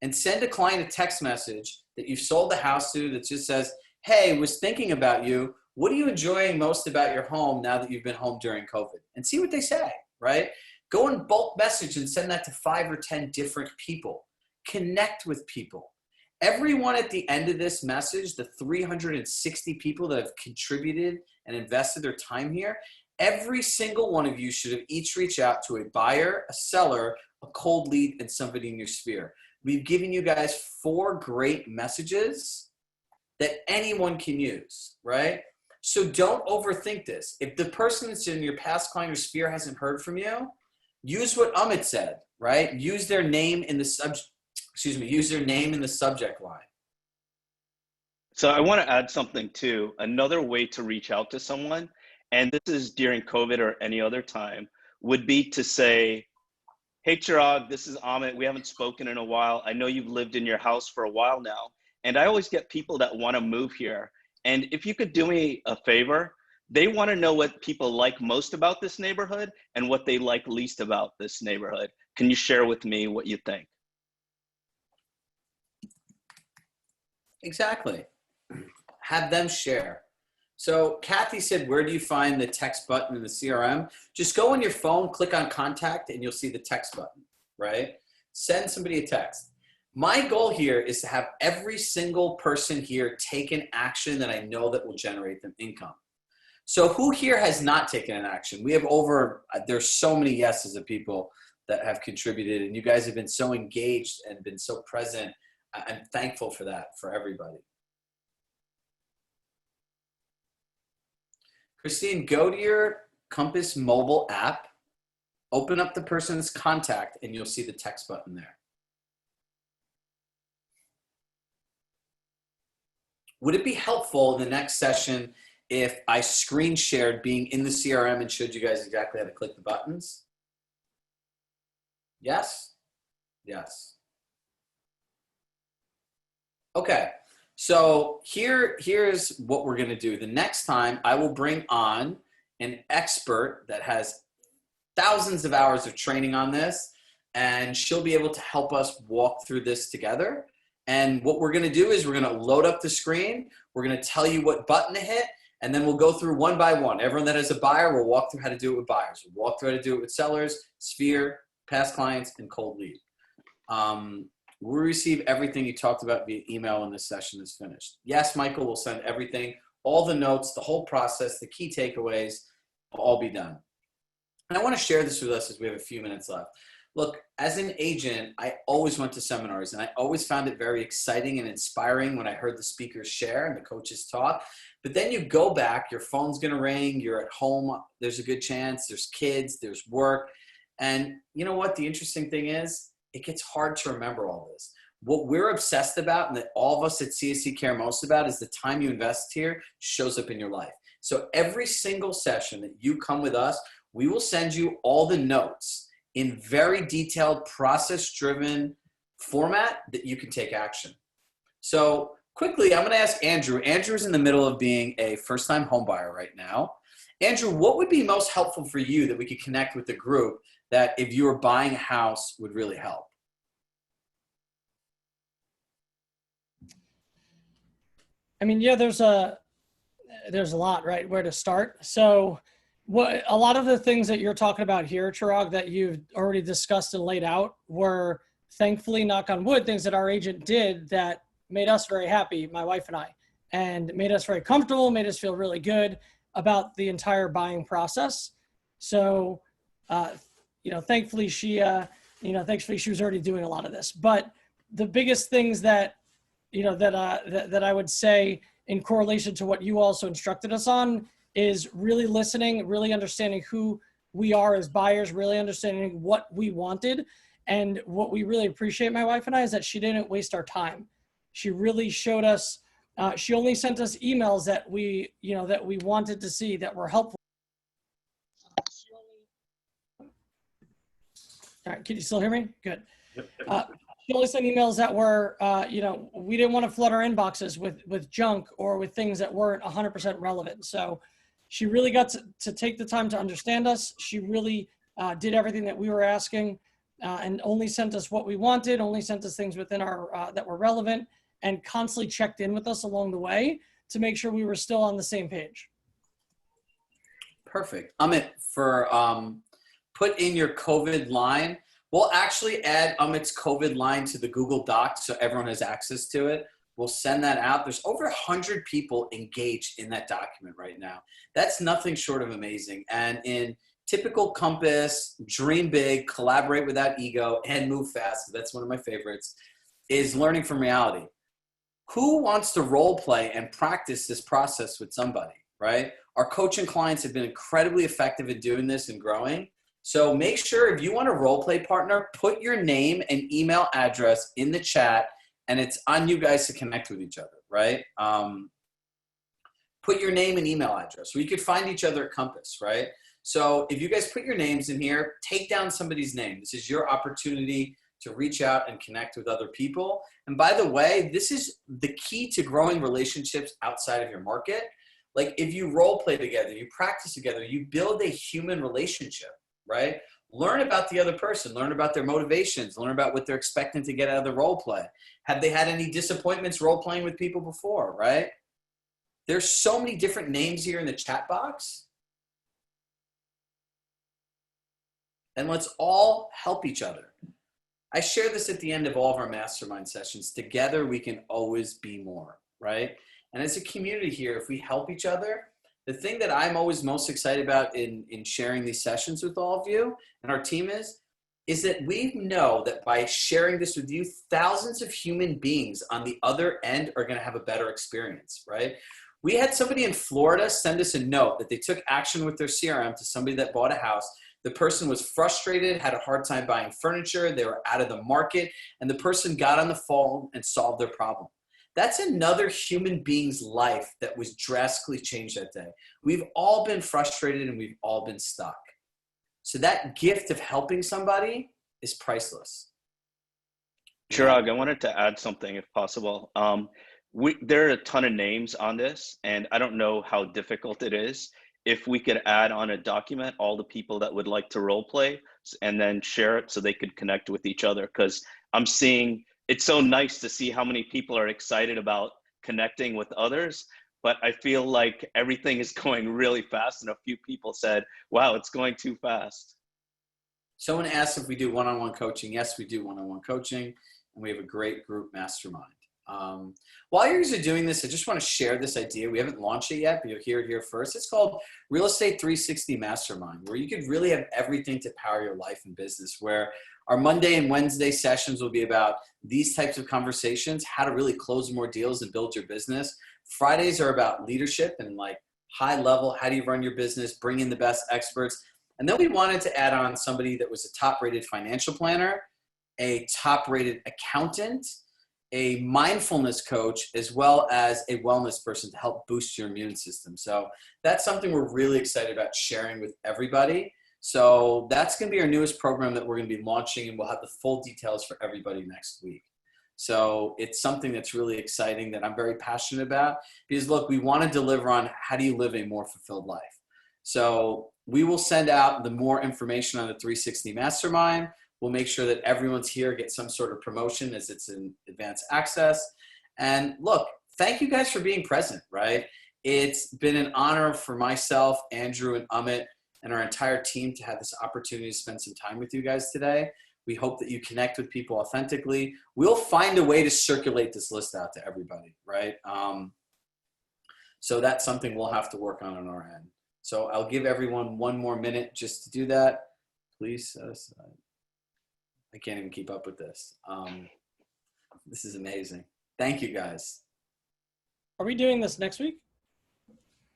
and send a client a text message that you've sold the house to that just says, hey, was thinking about you. What are you enjoying most about your home now that you've been home during COVID? And see what they say, right? Go and bulk message and send that to 5 or 10 different people. Connect with people. Everyone at the end of this message, the 360 people that have contributed and invested their time here, every single one of you should have each reached out to a buyer, a seller, a cold lead, and somebody in your sphere. We've given you guys 4 great messages that anyone can use, right? So don't overthink this. If the person that's in your past client or sphere hasn't heard from you, use what Amit said, right? Use their name in the use their name in the subject line. So I want to add something too. Another way to reach out to someone, and this is during COVID or any other time, would be to say, hey, Chirag, this is Amit. We haven't spoken in a while. I know you've lived in your house for a while now. And I always get people that want to move here. And if you could do me a favor, they want to know what people like most about this neighborhood and what they like least about this neighborhood. Can you share with me what you think? Exactly. Have them share. So Kathy said, where do you find the text button in the CRM? Just go on your phone, click on contact, and you'll see the text button, right? Send somebody a text. My goal here is to have every single person here take an action that I know that will generate them income. So who here has not taken an action? We have there's so many yeses of people that have contributed, and you guys have been so engaged and been so present. I'm thankful for that, for everybody. Christine, go to your Compass mobile app, open up the person's contact, and you'll see the text button there. Would it be helpful in the next session if I screen shared being in the CRM and showed you guys exactly how to click the buttons? Yes? Yes. Okay. So here's what we're going to do. The next time I will bring on an expert that has thousands of hours of training on this, and she'll be able to help us walk through this together. And what we're going to do is we're going to load up the screen. We're going to tell you what button to hit, and then we'll go through one by one. Everyone that has a buyer, we'll walk through how to do it with buyers. We'll walk through how to do it with sellers, sphere, past clients, and cold lead. We'll receive everything you talked about via email when this session is finished. Yes, Michael will send everything, all the notes, the whole process, the key takeaways will all be done. And I want to share this with us as we have a few minutes left. Look, as an agent, I always went to seminars, and I always found it very exciting and inspiring when I heard the speakers share and the coaches talk. But then you go back, your phone's going to ring, you're at home, there's a good chance, there's kids, there's work. And you know what the interesting thing is? It gets hard to remember all this. What we're obsessed about, and that all of us at CSC care most about, is the time you invest here shows up in your life. So every single session that you come with us, we will send you all the notes in very detailed, process-driven format that you can take action. So quickly, I'm going to ask Andrew. Andrew's in the middle of being a first-time homebuyer right now. Andrew, what would be most helpful for you that we could connect with the group that if you were buying a house would really help? I mean, yeah, there's a lot, right? Where to start. So a lot of the things that you're talking about here, Chirag, that you've already discussed and laid out were, thankfully, knock on wood, things that our agent did that made us very happy, my wife and I, and made us very comfortable, made us feel really good about the entire buying process. So, thankfully she was already doing a lot of this. But the biggest things that I would say in correlation to what you also instructed us on is really listening, really understanding who we are as buyers, really understanding what we wanted. And what we really appreciate, my wife and I, is that she didn't waste our time. She really showed us, she only sent us emails that we wanted to see, that were helpful. All right, can you still hear me? Good. She only sent emails that were, we didn't want to flood our inboxes with junk or with things that weren't 100% relevant. So she really got to take the time to understand us. She really did everything that we were asking and only sent us what we wanted, only sent us things within our that were relevant, and constantly checked in with us along the way to make sure we were still on the same page. Perfect. Amit, for put in your COVID line. We'll actually add Amit's COVID line to the Google Docs so everyone has access to it. We'll send that out. There's over 100 people engaged in that document right now. That's nothing short of amazing. And in typical compass, dream big, collaborate without ego, and move fast. That's one of my favorites, is learning from reality. Who wants to role play and practice this process with somebody, right? Our coaching clients have been incredibly effective in doing this and growing. So make sure if you want a role play partner, put your name and email address in the chat, and it's on you guys to connect with each other, right? Put your name and email address. We could find each other at Compass, right? So if you guys put your names in here, take down somebody's name. This is your opportunity to reach out and connect with other people. And by the way, this is the key to growing relationships outside of your market. Like if you role play together, you practice together, you build a human relationship, right? Learn about the other person, learn about their motivations, learn about what they're expecting to get out of the role play. Have they had any disappointments role playing with people before, right? There's so many different names here in the chat box. And let's all help each other. I share this at the end of all of our mastermind sessions. Together, we can always be more, right? And as a community here, if we help each other, the thing that I'm always most excited about in sharing these sessions with all of you and our team is that we know that by sharing this with you, thousands of human beings on the other end are going to have a better experience, right? We had somebody in Florida send us a note that they took action with their CRM to somebody that bought a house. The person was frustrated, had a hard time buying furniture, they were out of the market, and the person got on the phone and solved their problem. That's another human being's life that was drastically changed that day. We've all been frustrated and we've all been stuck. So that gift of helping somebody is priceless. Chirag, I wanted to add something if possible. There are a ton of names on this, and I don't know how difficult it is. If we could add on a document all the people that would like to role play and then share it so they could connect with each other, because I'm seeing it's so nice to see how many people are excited about connecting with others, but I feel like everything is going really fast, and a few people said, wow, it's going too fast. Someone asked if we do one-on-one coaching. Yes, we do one-on-one coaching, and we have a great group mastermind. While you guys are doing this, I just want to share this idea. We haven't launched it yet, but you'll hear it here first. It's called Real Estate 360 Mastermind, where you could really have everything to power your life and business, where our Monday and Wednesday sessions will be about these types of conversations, how to really close more deals and build your business. Fridays are about leadership and like high level, how do you run your business, bring in the best experts. And then we wanted to add on somebody that was a top-rated financial planner, a top-rated accountant, a mindfulness coach, as well as a wellness person to help boost your immune system. So that's something we're really excited about sharing with everybody. So that's going to be our newest program that we're going to be launching, and we'll have the full details for everybody next week. So it's something that's really exciting that I'm very passionate about, because look, we want to deliver on how do you live a more fulfilled life. So we will send out the more information on the 360 Mastermind. We'll make sure that everyone's here gets some sort of promotion as it's in advanced access. And look, thank you guys for being present, right? It's been an honor for myself, Andrew, and Amit, and our entire team to have this opportunity to spend some time with you guys today. We hope that you connect with people authentically. We'll find a way to circulate this list out to everybody, right? So that's something we'll have to work on our end. So I'll give everyone one more minute just to do that. Please. I can't even keep up with this. This is amazing. Thank you, guys. Are we doing this next week?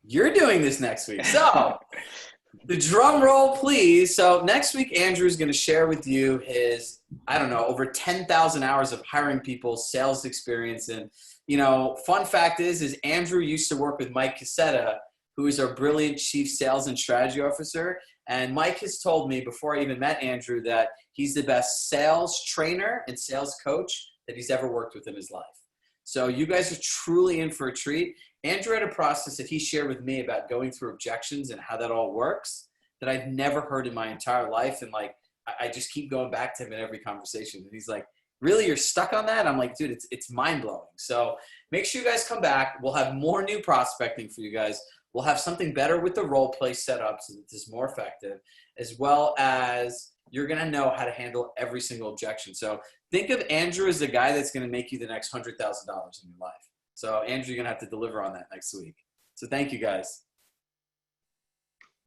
You're doing this next week. So the drum roll, please. So next week, Andrew's going to share with you his, I don't know, over 10,000 hours of hiring people, sales experience. And, you know, fun fact is Andrew used to work with Mike Cassetta, who is our brilliant chief sales and strategy officer. And Mike has told me before I even met Andrew that he's the best sales trainer and sales coach that he's ever worked with in his life. So you guys are truly in for a treat. Andrew had a process that he shared with me about going through objections and how that all works that I've never heard in my entire life. And like, I just keep going back to him in every conversation. And he's like, really, you're stuck on that? I'm like, dude, it's mind blowing. So make sure you guys come back. We'll have more new prospecting for you guys. We'll have something better with the role play set up so that this is more effective, as well as you're going to know how to handle every single objection. So think of Andrew as the guy that's going to make you the next $100,000 in your life. So Andrew, you're going to have to deliver on that next week. So thank you guys.